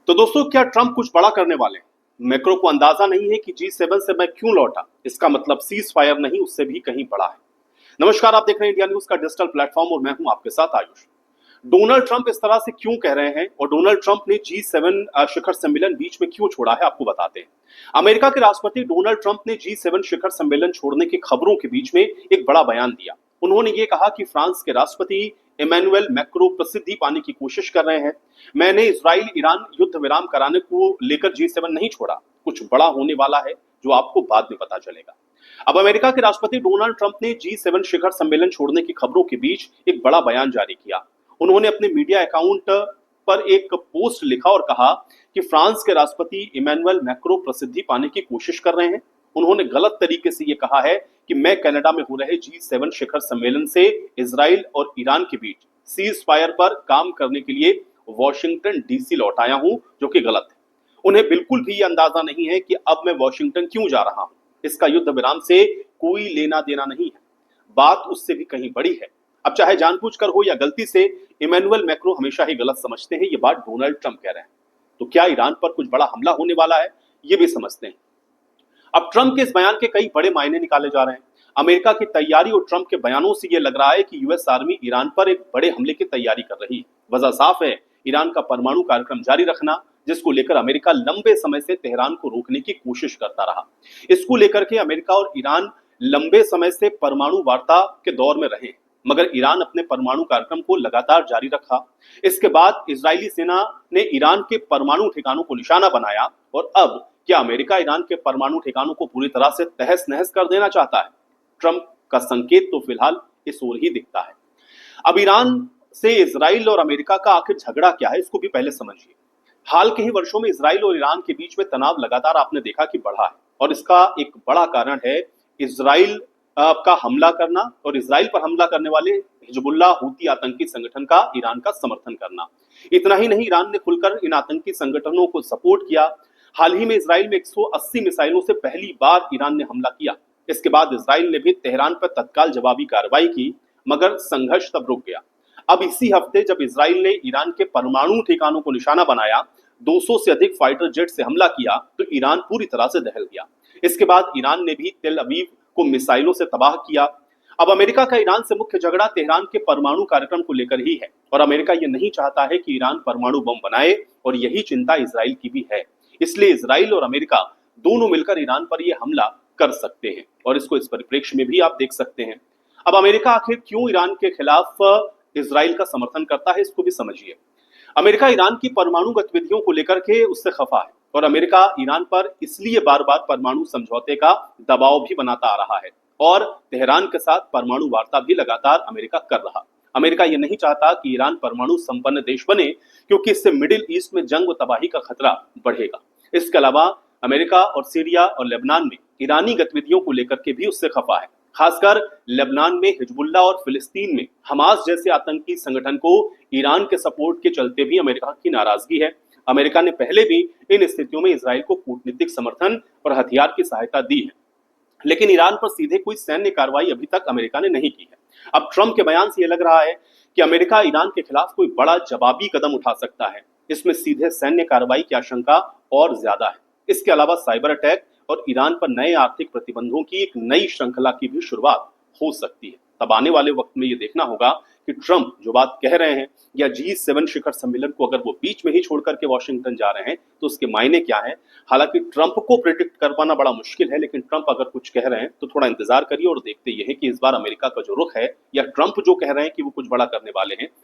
तो दोस्तों, क्या ट्रंप कुछ बड़ा करने वाले हैं? मैक्रो को अंदाजा नहीं है कि G7 से मैं क्यों लौटा। इसका मतलब सीज फायर नहीं, उससे भी कहीं बड़ा है। नमस्कार, आप देख रहे हैं इंडिया न्यूज का डिजिटल प्लेटफॉर्म और मैं हूं आपके साथ आयुष। डोनाल्ड ट्रंप इस तरह से क्यों कह रहे हैं और डोनाल्ड ट्रंप ने G7 शिखर सम्मेलन बीच में क्यों छोड़ा है, आपको बताते हैं। अमेरिका के राष्ट्रपति डोनाल्ड ट्रंप ने G7 शिखर सम्मेलन छोड़ने की खबरों के बीच में एक बड़ा बयान दिया। उन्होंने ये कहा कि फ्रांस के राष्ट्रपति इमैनुअल मैक्रो प्रसिद्धि पाने की कोशिश कर रहे हैं। मैंने इजराइल ईरान युद्ध विराम कराने को लेकर G7 नहीं छोड़ा, कुछ बड़ा होने वाला है जो आपको बाद में पता चलेगा। अब अमेरिका के राष्ट्रपति डोनाल्ड ट्रंप ने G7 शिखर सम्मेलन छोड़ने की खबरों के बीच एक बड़ा बयान जारी किया। उन्होंने अपने मीडिया अकाउंट पर एक पोस्ट लिखा और कहा कि फ्रांस के राष्ट्रपति इमैनुअल मैक्रो प्रसिद्धि पाने की कोशिश कर रहे हैं। उन्होंने गलत तरीके से यह कहा है कि मैं कनाडा में हो रहे G7 शिखर सम्मेलन से इजराइल और ईरान के बीच सीज फायर पर काम करने के लिए वॉशिंगटन डीसी लौट आया हूं, जो कि गलत है। उन्हें बिल्कुल भी यह अंदाजा नहीं है कि अब मैं वॉशिंगटन क्यों जा रहा हूं। इसका युद्ध विराम से कोई लेना देना नहीं है, बात उससे भी कहीं बड़ी है। अब चाहे जानबूझकर हो या गलती से, इमैनुअल मैक्रो हमेशा ही गलत समझते हैं। ये बात डोनाल्ड ट्रंप कह रहे हैं। तो क्या ईरान पर कुछ बड़ा हमला होने वाला है, ये भी समझते हैं। अब ट्रंप के इस बयान के कई बड़े मायने निकाले जा रहे हैं। अमेरिका की तैयारी और ट्रंप के बयानों से यह लग रहा है कि यूएस आर्मी ईरान पर एक बड़े हमले की तैयारी कर रही है। वजह साफ है, ईरान का परमाणु कार्यक्रम जारी रखना, जिसको लेकर अमेरिका लंबे समय से तेहरान को रोकने की कोशिश करता रहा। इसको लेकर के अमेरिका और ईरान लंबे समय से परमाणु वार्ता के दौर में रहे, मगर ईरान अपने परमाणु कार्यक्रम को लगातार जारी रखा। इसके बाद इजरायली सेना ने ईरान के परमाणु ठिकानों को निशाना बनाया और अब क्या अमेरिका ईरान के परमाणु ठिकानों को पूरी तरह से तहस नहस कर देना चाहता है? ट्रंप का संकेत तो फिलहाल इस ओर ही दिखता है। अब ईरान से इजराइल और अमेरिका का आखिर झगड़ा क्या है, इसको भी पहले समझिए। हाल के ही वर्षों में इजराइल और ईरान के बीच में तनाव लगातार आपने देखा कि बढ़ा है और इसका एक बड़ा कारण है इजराइल का हमला करना और इजराइल पर हमला करने वाले हिजबुल्लाह हूती आतंकी संगठन का ईरान का समर्थन करना। इतना ही नहीं, ईरान ने खुलकर इन आतंकी संगठनों को सपोर्ट किया। हाल ही में इजराइल में 180 मिसाइलों से पहली बार ईरान ने हमला किया। इसके बाद इजराइल ने भी तेहरान पर तत्काल जवाबी कार्रवाई की, मगर संघर्ष तब रुक गया। अब इसी हफ्ते जब इजराइल ने ईरान के परमाणु ठिकानों को निशाना बनाया, 200 से अधिक फाइटर जेट से हमला किया, तो ईरान पूरी तरह से दहल गया। इसके बाद ईरान ने भी तेल अवीव को मिसाइलों से तबाह किया। अब अमेरिका का ईरान से मुख्य झगड़ा तेहरान के परमाणु कार्यक्रम को लेकर ही है और अमेरिका यह नहीं चाहता है कि ईरान परमाणु बम बनाए, और यही चिंता इजराइल की भी है। इसलिए इजराइल और अमेरिका दोनों मिलकर ईरान पर यह हमला कर सकते हैं और इसको इस परिप्रेक्ष्य में भी आप देख सकते हैं। अब अमेरिका आखिर क्यों ईरान के खिलाफ इजराइल का समर्थन करता है, इसको भी समझिए। अमेरिका ईरान की परमाणु गतिविधियों को लेकर के उससे खफा है और अमेरिका ईरान पर इसलिए बार बार परमाणु समझौते का दबाव भी बनाता आ रहा है और तेहरान के साथ परमाणु वार्ता भी लगातार अमेरिका कर रहा। अमेरिका ये नहीं चाहता कि ईरान परमाणु संपन्न देश बने, क्योंकि इससे मिडिल ईस्ट में जंग व तबाही का खतरा बढ़ेगा। इसके अलावा अमेरिका और सीरिया और लेबनान में ईरानी गतिविधियों को लेकर के भी उससे खफा है। खासकर लेबनान में हिजबुल्लाह और फिलिस्तीन में हमास जैसे आतंकी संगठन को ईरान के सपोर्ट के चलते भी अमेरिका की नाराजगी है। अमेरिका ने पहले भी इन स्थितियों में इजराइल को कूटनीतिक समर्थन और हथियार की सहायता दी है, लेकिन ईरान पर सीधे कोई सैन्य कार्रवाई अभी तक अमेरिका ने नहीं की है। अब ट्रंप के बयान से यह लग रहा है कि अमेरिका ईरान के खिलाफ कोई बड़ा जवाबी कदम उठा सकता है। इसमें सीधे सैन्य कार्रवाई की आशंका और ज्यादा है। इसके अलावा साइबर अटैक और ईरान पर नए आर्थिक प्रतिबंधों की एक नई श्रृंखला की भी शुरुआत हो सकती है। तब आने वाले वक्त में ये देखना होगा कि ट्रंप जो बात कह रहे हैं या G7 शिखर सम्मेलन को अगर वो बीच में ही छोड़ करके वॉशिंगटन जा रहे हैं तो उसके मायने क्या है। हालांकि ट्रंप को प्रिडिक्ट कर पाना बड़ा मुश्किल है, लेकिन ट्रंप अगर कुछ कह रहे हैं तो थोड़ा इंतजार करिए और देखते ये है कि इस बार अमेरिका का जो रुख है या ट्रंप जो कह रहे हैं कि वो कुछ बड़ा करने वाले हैं,